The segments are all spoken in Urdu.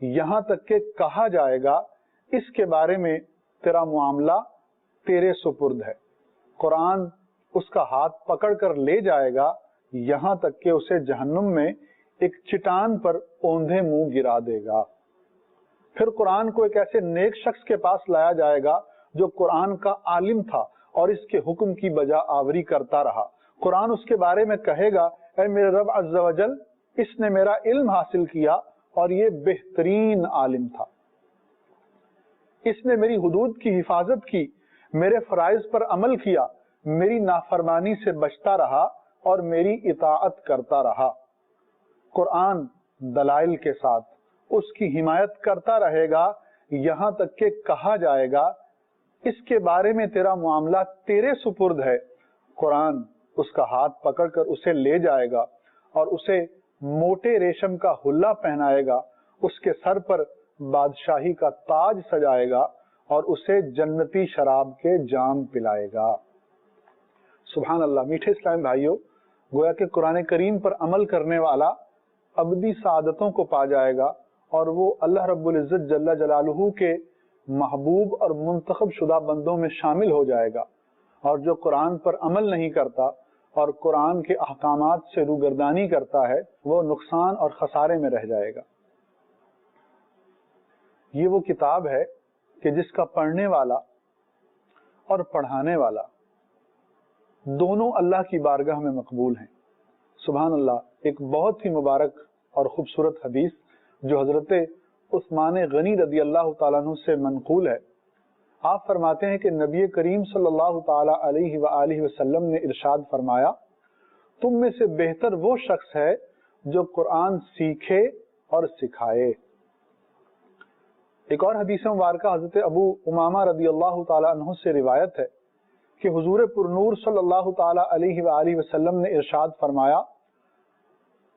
یہاں تک کہ کہا جائے گا اس کے بارے میں تیرا معاملہ تیرے سپرد ہے۔ قرآن اس کا ہاتھ پکڑ کر لے جائے گا یہاں تک کہ اسے جہنم میں ایک چٹان پر اوندھے منہ گرا دے گا۔ پھر قرآن کو ایک ایسے نیک شخص کے پاس لایا جائے گا جو قرآن کا عالم تھا اور اس کے حکم کی بجا آوری کرتا رہا۔ قرآن اس کے بارے میں کہے گا اے میرے رب عز و جل، اس نے میرا علم حاصل کیا اور یہ بہترین عالم تھا، اس نے میری حدود کی حفاظت کی، میرے فرائض پر عمل کیا، میری نافرمانی سے بچتا رہا اور میری اطاعت کرتا رہا۔ قرآن دلائل کے ساتھ اس کی حمایت کرتا رہے گا یہاں تک کہ کہا جائے گا اس کے بارے میں تیرا معاملہ تیرے سپرد ہے۔ قرآن اس کا ہاتھ پکڑ کر اسے لے جائے گا اور اسے موٹے ریشم کا حلہ پہنائے گا، اس کے سر پر بادشاہی کا تاج سجائے گا اور اسے جنتی شراب کے جام پلائے گا۔ سبحان اللہ۔ میٹھے اسلام بھائیوں، گویا کہ قرآن کریم پر عمل کرنے والا ابدی سعادتوں کو پا جائے گا اور وہ اللہ رب العزت جل جلالہ کے محبوب اور منتخب شدہ بندوں میں شامل ہو جائے گا، اور جو قرآن پر عمل نہیں کرتا اور قرآن کے احکامات سے روگردانی کرتا ہے وہ نقصان اور خسارے میں رہ جائے گا۔ یہ وہ کتاب ہے کہ جس کا پڑھنے والا اور پڑھانے والا دونوں اللہ کی بارگاہ میں مقبول ہیں۔ سبحان اللہ۔ ایک بہت ہی مبارک اور خوبصورت حدیث جو حضرت عثمان غنی رضی اللہ تعالیٰ عنہ سے منقول ہے، آپ فرماتے ہیں کہ نبی کریم صلی اللہ تعالیٰ علیہ وآلہ وسلم نے ارشاد فرمایا، تم میں سے بہتر وہ شخص ہے جو قرآن سیکھے اور سکھائے۔ ایک اور حدیث مبارکہ حضرت ابو امامہ رضی اللہ تعالیٰ عنہ سے روایت ہے کہ حضور پرنور صلی اللہ تعالیٰ علیہ وآلہ وسلم نے ارشاد فرمایا،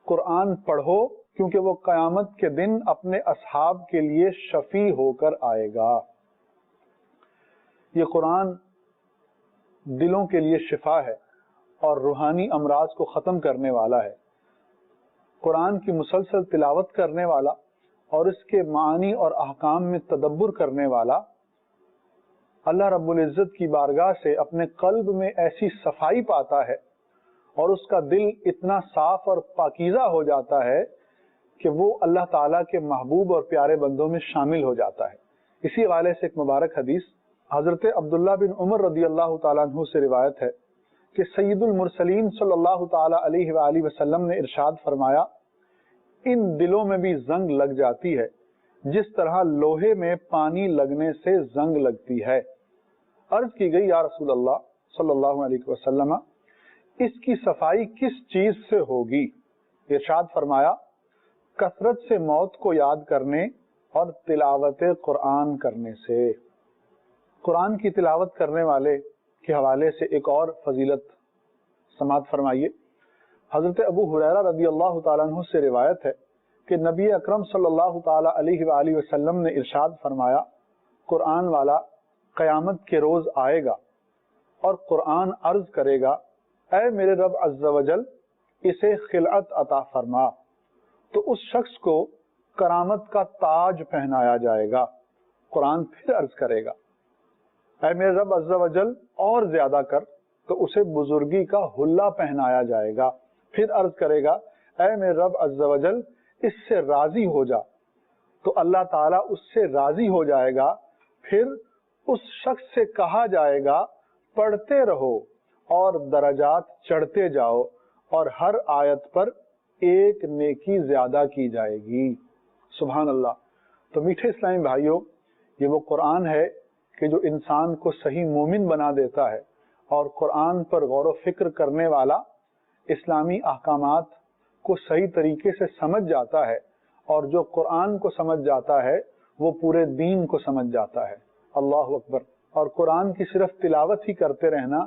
قرآن پڑھو کیونکہ وہ قیامت کے دن اپنے اصحاب کے لیے شفیع ہو کر آئے گا۔ یہ قرآن دلوں کے لیے شفا ہے اور روحانی امراض کو ختم کرنے والا ہے۔ قرآن کی مسلسل تلاوت کرنے والا اور اس کے معانی اور احکام میں تدبر کرنے والا اللہ رب العزت کی بارگاہ سے اپنے قلب میں ایسی صفائی پاتا ہے اور اس کا دل اتنا صاف اور پاکیزہ ہو جاتا ہے کہ وہ اللہ تعالیٰ کے محبوب اور پیارے بندوں میں شامل ہو جاتا ہے۔ اسی حوالے سے ایک مبارک حدیث حضرت عبداللہ بن عمر رضی اللہ تعالیٰ عنہ سے روایت ہے کہ سید المرسلین صلی اللہ تعالیٰ علیہ وآلہ وسلم نے ارشاد فرمایا، ان دلوں میں بھی زنگ لگ جاتی ہے جس طرح لوہے میں پانی لگنے سے زنگ لگتی ہے۔ عرض کی گئی یا رسول اللہ صلی اللہ علیہ وسلم، اس کی صفائی کس چیز سے ہوگی؟ ارشاد فرمایا، کثرت سے موت کو یاد کرنے اور تلاوت قرآن کرنے سے۔ قرآن کی تلاوت کرنے والے کے حوالے سے ایک اور فضیلت سماعت فرمائیے۔ حضرت ابو ہریرہ رضی اللہ تعالیٰ عنہ سے روایت ہے کہ نبی اکرم صلی اللہ تعالیٰ علیہ وآلہ وسلم نے ارشاد فرمایا، قرآن والا قیامت کے روز آئے گا اور قرآن عرض کرے گا، اے میرے رب عز و جل، اسے خلعت عطا فرما، تو اس شخص کو کرامت کا تاج پہنایا جائے گا۔ قرآن پھر عرض کرے گا، اے میرے رب عز و جل اور زیادہ کر، تو اسے بزرگی کا حلہ پہنایا جائے گا۔ پھر عرض کرے گا، اے میرے رب عز و جل اس سے راضی ہو جا، تو اللہ تعالیٰ اس سے راضی ہو جائے گا۔ پھر اس شخص سے کہا جائے گا، پڑھتے رہو اور درجات چڑھتے جاؤ، اور ہر آیت پر ایک نیکی زیادہ کی جائے گی۔ سبحان اللہ۔ تو میٹھے اسلامی بھائیوں، یہ وہ قرآن ہے کہ جو انسان کو صحیح مومن بنا دیتا ہے، اور قرآن پر غور و فکر کرنے والا اسلامی احکامات کو صحیح طریقے سے سمجھ جاتا ہے، اور جو قرآن کو سمجھ جاتا ہے وہ پورے دین کو سمجھ جاتا ہے۔ اللہ اکبر۔ اور قرآن کی صرف تلاوت ہی کرتے رہنا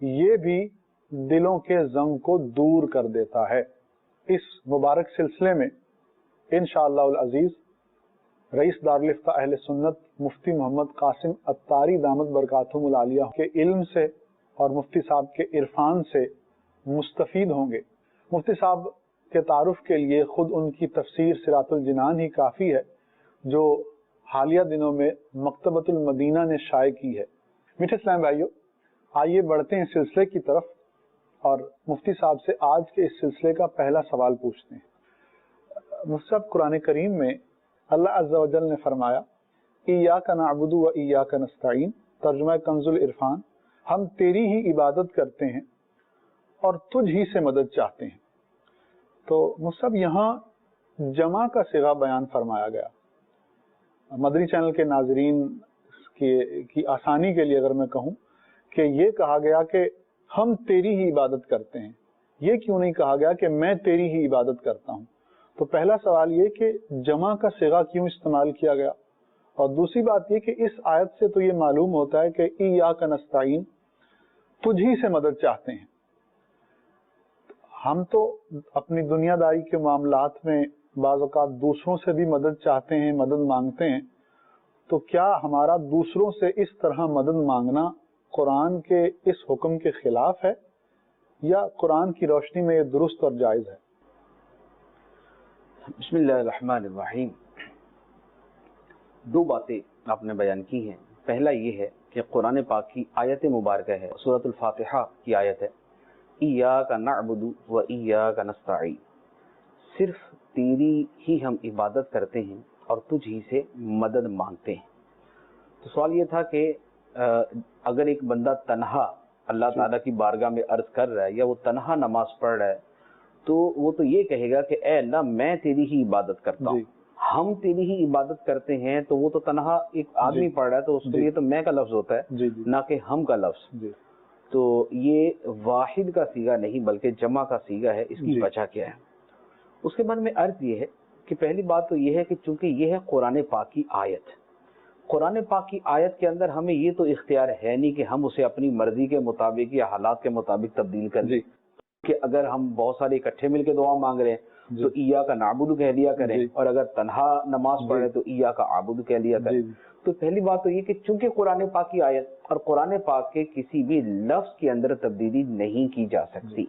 یہ بھی دلوں کے زنگ کو دور کر دیتا ہے۔ اس مبارک سلسلے میں انشاءاللہ العزیز رئیس دارالفتہ اہل سنت مفتی محمد قاسم عطاری دامت برکاتہم العالیہ کے علم سے اور مفتی صاحب کے عرفان سے مستفید ہوں گے۔ مفتی صاحب کے تعارف کے لیے خود ان کی تفسیر صراط الجنان ہی کافی ہے۔ جو حالیہ دنوں میں مکتبۃ المدینہ نے شائع کی ہے۔ میٹھے اسلام بھائیوں، آئیے بڑھتے ہیں سلسلے کی طرف اور مفتی صاحب سے آج کے اس سلسلے کا پہلا سوال پوچھتے ہیں۔ مفتی صاحب، قرآن کریم میں اللہ عز و جل نے فرمایا ایاک نعبد و ایاک نستعین، ترجمہ کنز العرفان، ہم تیری ہی عبادت کرتے ہیں اور تجھ ہی سے مدد چاہتے ہیں۔ تو مفتی صاحب، یہاں جمع کا صیغہ بیان فرمایا گیا۔ مدری چینل کے ناظرین کی آسانی کے لیے اگر میں کہوں کہ یہ کہا گیا کہ ہم تیری ہی عبادت کرتے ہیں، یہ کیوں نہیں کہا گیا کہ میں تیری ہی عبادت کرتا ہوں؟ تو پہلا سوال یہ کہ جمع کا صیغہ کیوں استعمال کیا گیا، اور دوسری بات یہ کہ اس آیت سے تو یہ معلوم ہوتا ہے کہ ایاک نستعین، تجھ ہی سے مدد چاہتے ہیں۔ ہم تو اپنی دنیا داری کے معاملات میں بعض اوقات دوسروں سے بھی مدد چاہتے ہیں، مدد مانگتے ہیں، تو کیا ہمارا دوسروں سے اس طرح مدد مانگنا قرآن کے اس حکم کے خلاف ہے، یا قرآن کی روشنی میں یہ درست اور جائز ہے؟ بسم اللہ الرحمن الرحیم۔ دو باتیں آپ نے بیان کی ہیں۔ پہلا یہ ہے کہ قرآن پاک کی آیت مبارکہ ہے، سورۃ الفاتحہ کی آیت ہے، ایاک نعبد و ایاک نستعین، صرف تیری ہی ہم عبادت کرتے ہیں اور تجھ ہی سے مدد مانگتے ہیں۔ تو سوال یہ تھا کہ اگر ایک بندہ تنہا اللہ تعالیٰ کی بارگاہ میں عرض کر رہا ہے یا وہ تنہا نماز پڑھ رہا ہے تو وہ تو یہ کہے گا کہ اے اللہ میں تیری ہی عبادت کرتا ہوں، ہم تیری ہی عبادت کرتے ہیں، تو وہ تو تنہا ایک آدمی پڑھ رہا ہے تو اس کے لیے تو میں کا لفظ ہوتا ہے نہ کہ ہم کا لفظ۔ تو یہ واحد کا صیغہ نہیں بلکہ جمع کا صیغہ ہے۔ اس کی وجہ کیا ہے؟ اس کے بعد میں عرض یہ ہے کہ پہلی بات تو یہ ہے کہ چونکہ یہ ہے قرآن پاک کی آیت، قرآن پاک کی آیت کے اندر ہمیں یہ تو اختیار ہے نہیں کہ ہم اسے اپنی مرضی کے مطابق یا حالات کے مطابق تبدیل کر دیں، کہ اگر ہم بہت سارے اکٹھے مل کے دعا مانگ رہے ہیں تو ایاک نعبد کہہ لیا کریں، اور اگر تنہا نماز پڑھ رہے تو ایاک عابد کہہ لیا کریں۔ تو پہلی بات تو یہ کہ چونکہ قرآن پاک کی آیت اور قرآن پاک کے کسی بھی لفظ کے اندر تبدیلی نہیں کی جا سکتی،